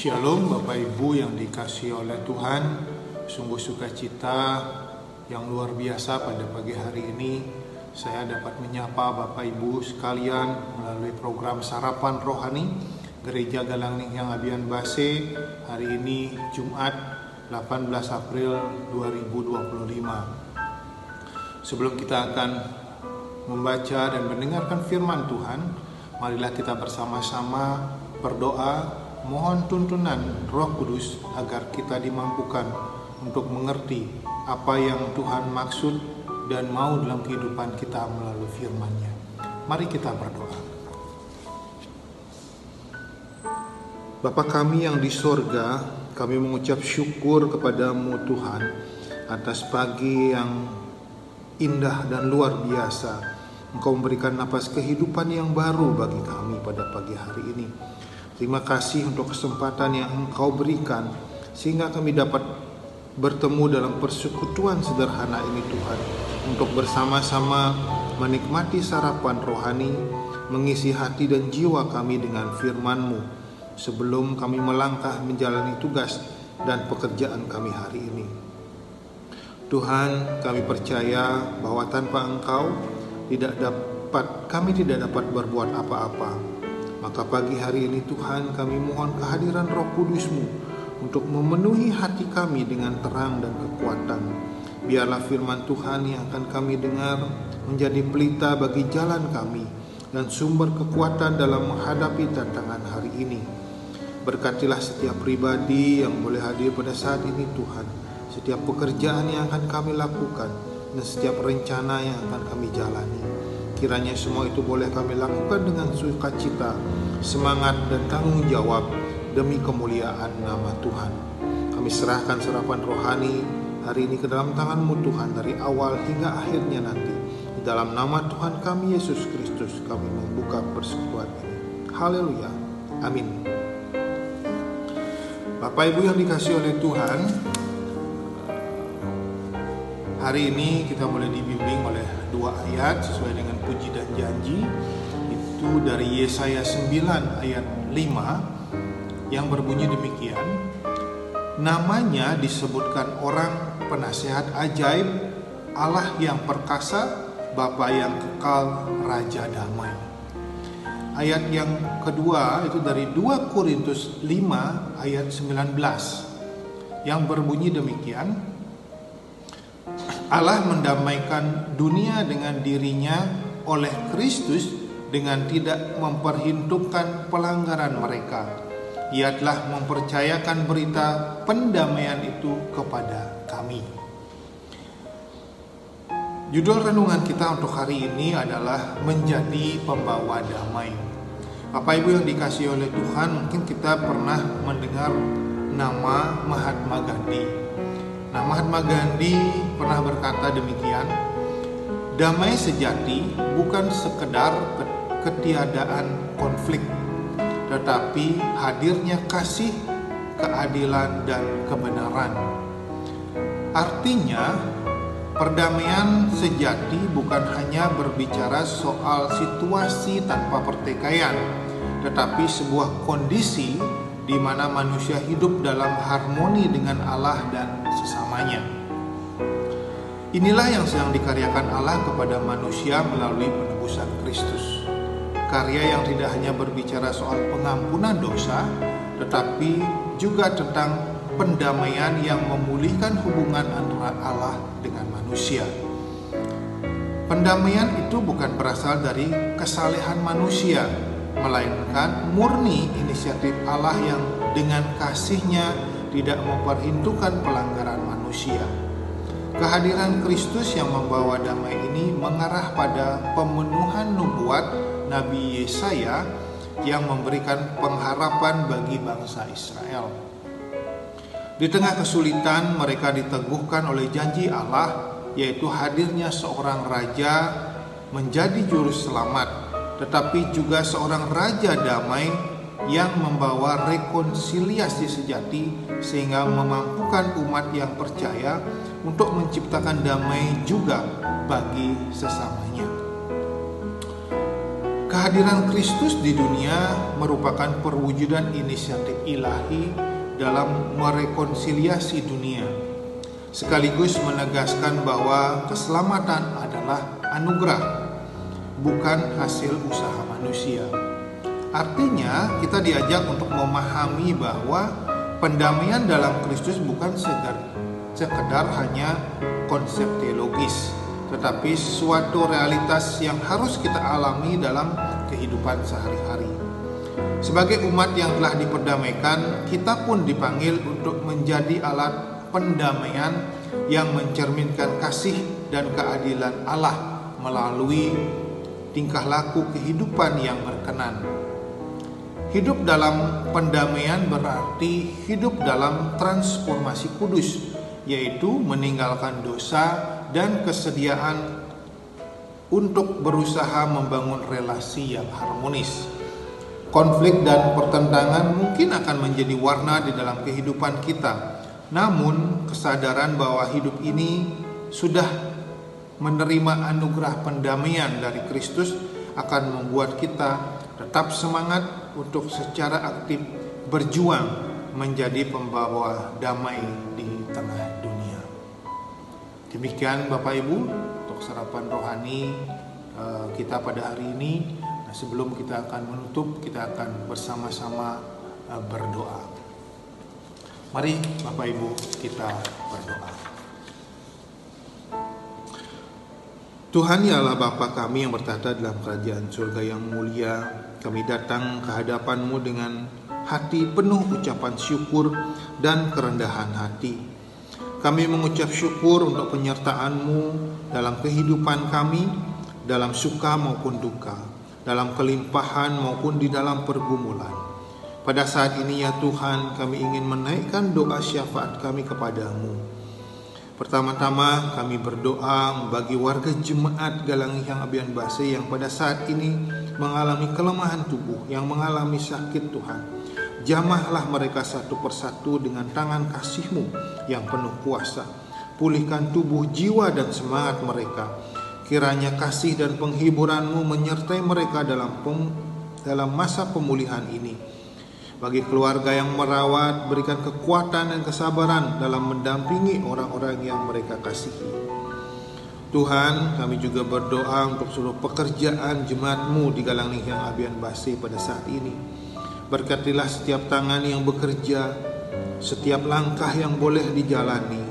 Shalom Bapak Ibu yang dikasihi oleh Tuhan. Sungguh sukacita yang luar biasa pada pagi hari ini saya dapat menyapa Bapak Ibu sekalian melalui program Sarapan Rohani Gereja Galang Ninghyang Abian Base. Hari ini Jumat 18 April 2025. Sebelum kita akan membaca dan mendengarkan firman Tuhan, marilah kita bersama-sama berdoa mohon tuntunan Roh Kudus agar kita dimampukan untuk mengerti apa yang Tuhan maksud dan mau dalam kehidupan kita melalui firman-Nya. Mari kita berdoa. Bapa kami yang di sorga, kami mengucap syukur kepadamu Tuhan atas pagi yang indah dan luar biasa. Engkau memberikan napas kehidupan yang baru bagi kami pada pagi hari ini. Terima kasih untuk kesempatan yang Engkau berikan sehingga kami dapat bertemu dalam persekutuan sederhana ini Tuhan, untuk bersama-sama menikmati sarapan rohani, mengisi hati dan jiwa kami dengan firman-Mu sebelum kami melangkah menjalani tugas dan pekerjaan kami hari ini. Tuhan, kami percaya bahwa tanpa Engkau kami tidak dapat berbuat apa-apa. Maka pagi hari ini Tuhan, kami mohon kehadiran Roh Kudus-Mu untuk memenuhi hati kami dengan terang dan kekuatan. Biarlah firman Tuhan yang akan kami dengar menjadi pelita bagi jalan kami dan sumber kekuatan dalam menghadapi tantangan hari ini. Berkatilah setiap pribadi yang boleh hadir pada saat ini Tuhan, setiap pekerjaan yang akan kami lakukan dan setiap rencana yang akan kami jalani. Kiranya semua itu boleh kami lakukan dengan sukacita, semangat dan tanggung jawab demi kemuliaan nama Tuhan. Kami serahkan sarapan rohani hari ini ke dalam tangan-Mu Tuhan, dari awal hingga akhirnya nanti. Di dalam nama Tuhan kami Yesus Kristus kami membuka persekutuan ini. Haleluya. Amin. Bapak Ibu yang dikasihi oleh Tuhan, hari ini kita boleh dibimbing oleh dua ayat sesuai dengan puji dan janji. Itu dari Yesaya 9 ayat 5 yang berbunyi demikian. Namanya disebutkan orang penasehat ajaib, Allah yang perkasa, Bapa yang kekal, Raja damai. Ayat yang kedua itu dari 2 Korintus 5 ayat 19 yang berbunyi demikian. Allah mendamaikan dunia dengan dirinya oleh Kristus dengan tidak memperhitungkan pelanggaran mereka. Ia telah mempercayakan berita pendamaian itu kepada kami. Judul renungan kita untuk hari ini adalah menjadi pembawa damai. Bapak Ibu yang dikasihi oleh Tuhan, mungkin kita pernah mendengar nama Mahatma Gandhi. Nah, Mahatma Gandhi pernah berkata demikian, damai sejati bukan sekedar ketiadaan konflik, tetapi hadirnya kasih, keadilan, dan kebenaran. Artinya, perdamaian sejati bukan hanya berbicara soal situasi tanpa pertikaian, tetapi sebuah kondisi di mana manusia hidup dalam harmoni dengan Allah dan sesamanya. Inilah yang sedang dikaryakan Allah kepada manusia melalui penebusan Kristus. Karya yang tidak hanya berbicara soal pengampunan dosa, tetapi juga tentang pendamaian yang memulihkan hubungan antara Allah dengan manusia. Pendamaian itu bukan berasal dari kesalehan manusia, melainkan murni inisiatif Allah yang dengan kasih-Nya tidak memperhitungkan pelanggaran manusia. Kehadiran Kristus yang membawa damai ini mengarah pada pemenuhan nubuat Nabi Yesaya yang memberikan pengharapan bagi bangsa Israel. Di tengah kesulitan, mereka diteguhkan oleh janji Allah, yaitu hadirnya seorang raja menjadi juru selamat, tetapi juga seorang raja damai yang membawa rekonsiliasi sejati sehingga memampukan umat yang percaya untuk menciptakan damai juga bagi sesamanya. Kehadiran Kristus di dunia merupakan perwujudan inisiatif ilahi dalam merekonsiliasi dunia, sekaligus menegaskan bahwa keselamatan adalah anugerah, bukan hasil usaha manusia. Artinya, kita diajak untuk memahami bahwa pendamaian dalam Kristus bukan sekedar hanya konsep teologis, tetapi suatu realitas yang harus kita alami dalam kehidupan sehari-hari. Sebagai umat yang telah diperdamaikan, kita pun dipanggil untuk menjadi alat pendamaian yang mencerminkan kasih dan keadilan Allah melalui tingkah laku kehidupan yang berkenan. Hidup dalam pendamaian berarti hidup dalam transformasi kudus, yaitu meninggalkan dosa dan kesediaan untuk berusaha membangun relasi yang harmonis. Konflik dan pertentangan mungkin akan menjadi warna di dalam kehidupan kita, namun kesadaran bahwa hidup ini sudah menerima anugerah pendamaian dari Kristus akan membuat kita tetap semangat untuk secara aktif berjuang menjadi pembawa damai di tengah dunia. Demikian Bapak Ibu untuk sarapan rohani kita pada hari ini. Nah, sebelum kita akan menutup, kita akan bersama-sama berdoa. Mari Bapak Ibu kita berdoa. Tuhan, ya Allah Bapa kami yang bertata dalam kerajaan surga yang mulia, kami datang ke hadapan-Mu dengan hati penuh ucapan syukur dan kerendahan hati. Kami mengucap syukur untuk penyertaan-Mu dalam kehidupan kami, dalam suka maupun duka, dalam kelimpahan maupun di dalam pergumulan. Pada saat ini ya Tuhan, kami ingin menaikkan doa syafaat kami kepadamu. Pertama-tama kami berdoa bagi warga jemaat Galangiang Abian Base yang pada saat ini mengalami kelemahan tubuh, yang mengalami sakit Tuhan. Jamahlah mereka satu persatu dengan tangan kasih-Mu yang penuh kuasa. Pulihkan tubuh, jiwa dan semangat mereka. Kiranya kasih dan penghiburan-Mu menyertai mereka dalam masa pemulihan ini. Bagi keluarga yang merawat, berikan kekuatan dan kesabaran dalam mendampingi orang-orang yang mereka kasihi. Tuhan, kami juga berdoa untuk seluruh pekerjaan jemaat-Mu di Galangiang Abian Base pada saat ini. Berkatilah setiap tangan yang bekerja, setiap langkah yang boleh dijalani.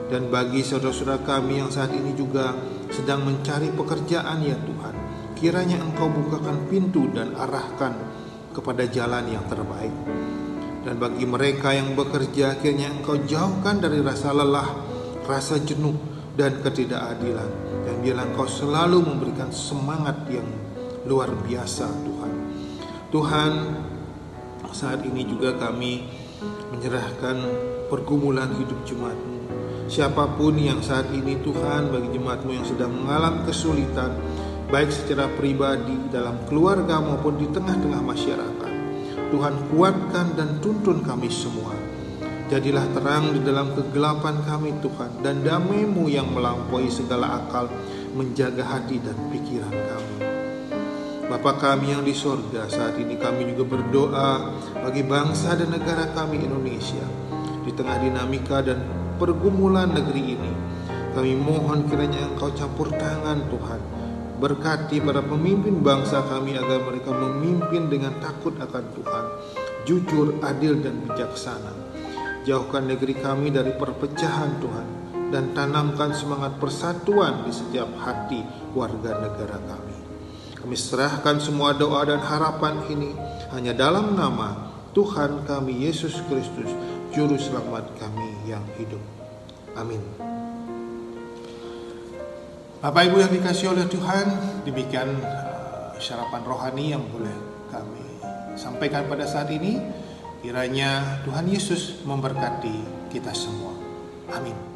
Dan bagi saudara-saudara kami yang saat ini juga sedang mencari pekerjaan ya Tuhan, kiranya Engkau bukakan pintu dan arahkan kepada jalan yang terbaik. Dan bagi mereka yang bekerja, kiranya Engkau jauhkan dari rasa lelah, rasa jenuh dan ketidakadilan. Dan biarlah Engkau selalu memberikan semangat yang luar biasa Tuhan. Tuhan, saat ini juga kami menyerahkan pergumulan hidup jemaat-Mu. Siapapun yang saat ini Tuhan, bagi jemaat-Mu yang sedang mengalami kesulitan, baik secara pribadi, dalam keluarga maupun di tengah-tengah masyarakat, Tuhan kuatkan dan tuntun kami semua. Jadilah terang di dalam kegelapan kami Tuhan, dan damai-Mu yang melampaui segala akal menjaga hati dan pikiran kami. Bapa kami yang di sorga, saat ini kami juga berdoa bagi bangsa dan negara kami Indonesia. Di tengah dinamika dan pergumulan negeri ini, kami mohon kiranya Engkau campur tangan Tuhan. Berkati para pemimpin bangsa kami agar mereka memimpin dengan takut akan Tuhan, jujur, adil dan bijaksana. Jauhkan negeri kami dari perpecahan Tuhan, dan tanamkan semangat persatuan di setiap hati warga negara kami. Kami serahkan semua doa dan harapan ini hanya dalam nama Tuhan kami Yesus Kristus, Juru Selamat kami yang hidup. Amin. Bapak Ibu yang dikasihi oleh Tuhan, demikian sarapan rohani yang boleh kami sampaikan pada saat ini. Kiranya Tuhan Yesus memberkati kita semua. Amin.